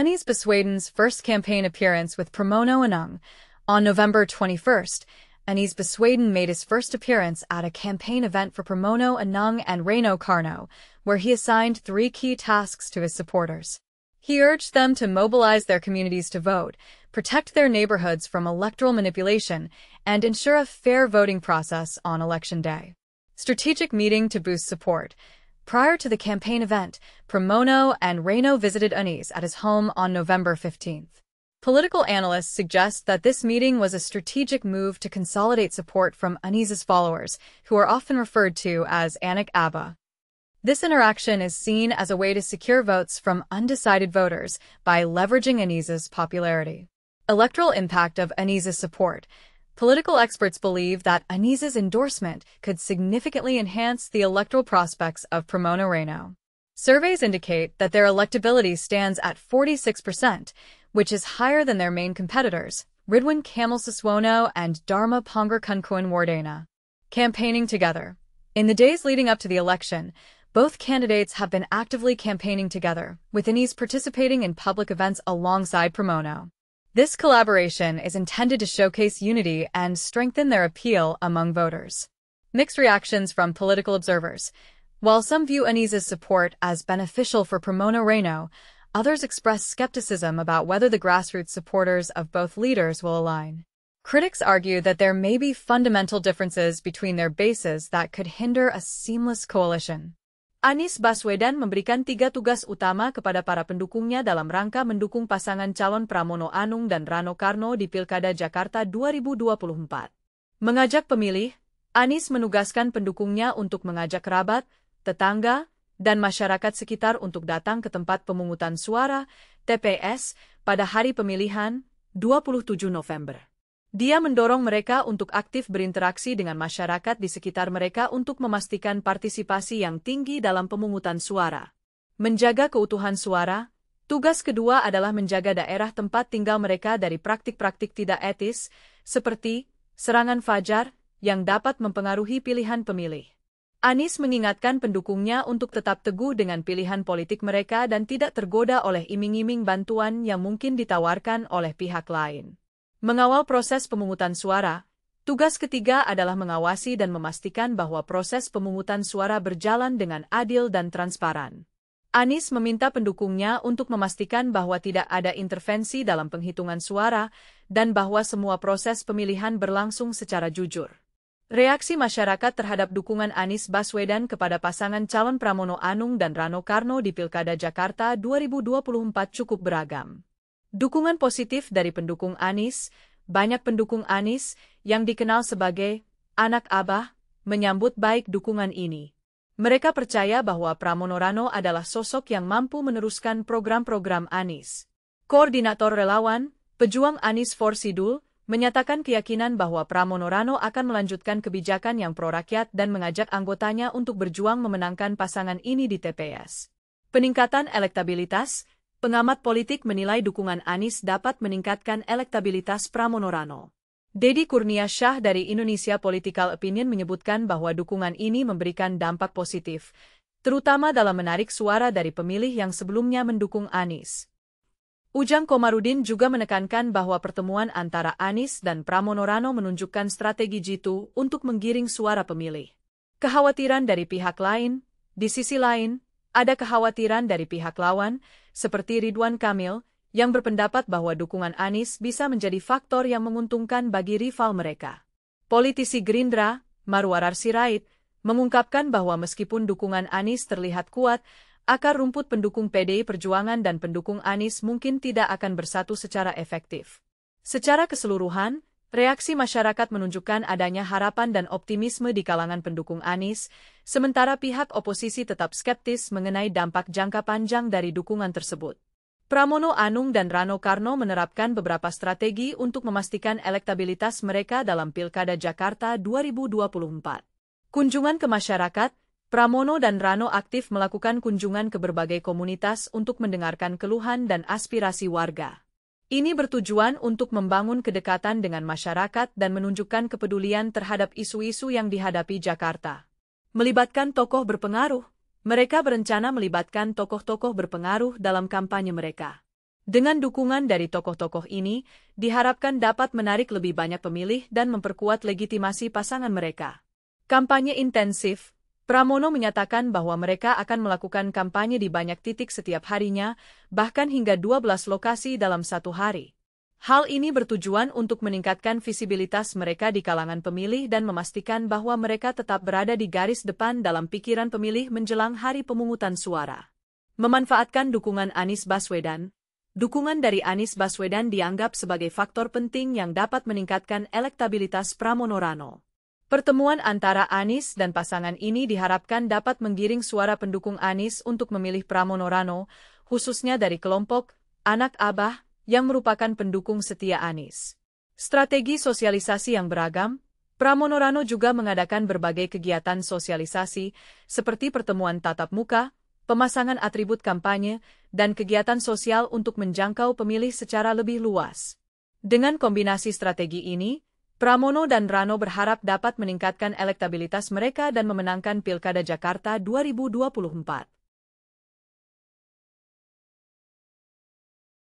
Anies Baswedan's first campaign appearance with Pramono Anung. On November 21st, Anies Baswedan made his first appearance at a campaign event for Pramono Anung and Rano Karno, where he assigned 3 key tasks to his supporters. He urged them to mobilize their communities to vote, protect their neighborhoods from electoral manipulation, and ensure a fair voting process on Election Day. Strategic meeting to boost support. Prior to the campaign event, Pramono and Rano visited Anies at his home on November 15th. Political analysts suggest that this meeting was a strategic move to consolidate support from Anies's followers, who are often referred to as Anak Aba. This interaction is seen as a way to secure votes from undecided voters by leveraging Anies's popularity. Electoral impact of Anies's support. Political experts believe that Anies's endorsement could significantly enhance the electoral prospects of Pramono Rano. Surveys indicate that their electability stands at 46%, which is higher than their main competitors, Ridwan Kamil Siswono and Dharma Pongar Kunkuan Wardana. Campaigning together. In the days leading up to the election, both candidates have been actively campaigning together, with Anies participating in public events alongside Pramono. This collaboration is intended to showcase unity and strengthen their appeal among voters. Mixed reactions from political observers. While some view Anies's support as beneficial for Pramono Rano, others express skepticism about whether the grassroots supporters of both leaders will align. Critics argue that there may be fundamental differences between their bases that could hinder a seamless coalition. Anies Baswedan memberikan 3 tugas utama kepada para pendukungnya dalam rangka mendukung pasangan calon Pramono Anung dan Rano Karno di Pilkada Jakarta 2024. Mengajak pemilih, Anies menugaskan pendukungnya untuk mengajak kerabat, tetangga, dan masyarakat sekitar untuk datang ke tempat pemungutan suara, TPS, pada hari pemilihan, 27 November. Dia mendorong mereka untuk aktif berinteraksi dengan masyarakat di sekitar mereka untuk memastikan partisipasi yang tinggi dalam pemungutan suara. Menjaga keutuhan suara. Tugas kedua adalah menjaga daerah tempat tinggal mereka dari praktik-praktik tidak etis, seperti serangan fajar, yang dapat mempengaruhi pilihan pemilih. Anies mengingatkan pendukungnya untuk tetap teguh dengan pilihan politik mereka dan tidak tergoda oleh iming-iming bantuan yang mungkin ditawarkan oleh pihak lain. Mengawal proses pemungutan suara. Tugas ketiga adalah mengawasi dan memastikan bahwa proses pemungutan suara berjalan dengan adil dan transparan. Anies meminta pendukungnya untuk memastikan bahwa tidak ada intervensi dalam penghitungan suara dan bahwa semua proses pemilihan berlangsung secara jujur. Reaksi masyarakat terhadap dukungan Anies Baswedan kepada pasangan calon Pramono Anung dan Rano Karno di Pilkada Jakarta 2024 cukup beragam. Dukungan positif dari pendukung Anies. Banyak pendukung Anies, yang dikenal sebagai Anak Abah, menyambut baik dukungan ini. Mereka percaya bahwa Pramono Rano adalah sosok yang mampu meneruskan program-program Anies. Koordinator Relawan, Pejuang Anies Forsidul, menyatakan keyakinan bahwa Pramono Rano akan melanjutkan kebijakan yang pro-rakyat dan mengajak anggotanya untuk berjuang memenangkan pasangan ini di TPS. Peningkatan elektabilitas. Pengamat politik menilai dukungan Anies dapat meningkatkan elektabilitas Pramono Rano. Dedi Kurnia Shah dari Indonesia Political Opinion menyebutkan bahwa dukungan ini memberikan dampak positif, terutama dalam menarik suara dari pemilih yang sebelumnya mendukung Anies. Ujang Komarudin juga menekankan bahwa pertemuan antara Anies dan Pramono Rano menunjukkan strategi jitu untuk menggiring suara pemilih. Kekhawatiran dari pihak lain. Di sisi lain, ada kekhawatiran dari pihak lawan, seperti Ridwan Kamil, yang berpendapat bahwa dukungan Anies bisa menjadi faktor yang menguntungkan bagi rival mereka. Politisi Gerindra, Marwarar Sirait, mengungkapkan bahwa meskipun dukungan Anies terlihat kuat, akar rumput pendukung PDI Perjuangan dan pendukung Anies mungkin tidak akan bersatu secara efektif. Secara keseluruhan, reaksi masyarakat menunjukkan adanya harapan dan optimisme di kalangan pendukung Anies, sementara pihak oposisi tetap skeptis mengenai dampak jangka panjang dari dukungan tersebut. Pramono Anung dan Rano Karno menerapkan beberapa strategi untuk memastikan elektabilitas mereka dalam Pilkada Jakarta 2024. Kunjungan ke masyarakat. Pramono dan Rano aktif melakukan kunjungan ke berbagai komunitas untuk mendengarkan keluhan dan aspirasi warga. Ini bertujuan untuk membangun kedekatan dengan masyarakat dan menunjukkan kepedulian terhadap isu-isu yang dihadapi Jakarta. Melibatkan tokoh berpengaruh. Mereka berencana melibatkan tokoh-tokoh berpengaruh dalam kampanye mereka. Dengan dukungan dari tokoh-tokoh ini, diharapkan dapat menarik lebih banyak pemilih dan memperkuat legitimasi pasangan mereka. Kampanye intensif. Pramono menyatakan bahwa mereka akan melakukan kampanye di banyak titik setiap harinya, bahkan hingga 12 lokasi dalam satu hari. Hal ini bertujuan untuk meningkatkan visibilitas mereka di kalangan pemilih dan memastikan bahwa mereka tetap berada di garis depan dalam pikiran pemilih menjelang hari pemungutan suara. Memanfaatkan dukungan Anies Baswedan. Dukungan dari Anies Baswedan dianggap sebagai faktor penting yang dapat meningkatkan elektabilitas Pramono Rano. Pertemuan antara Anies dan pasangan ini diharapkan dapat menggiring suara pendukung Anies untuk memilih Pramono Rano, khususnya dari kelompok anak Abah yang merupakan pendukung setia Anies. Strategi sosialisasi yang beragam. Pramono Rano juga mengadakan berbagai kegiatan sosialisasi seperti pertemuan tatap muka, pemasangan atribut kampanye, dan kegiatan sosial untuk menjangkau pemilih secara lebih luas. Dengan kombinasi strategi ini, Pramono dan Rano berharap dapat meningkatkan elektabilitas mereka dan memenangkan Pilkada Jakarta 2024.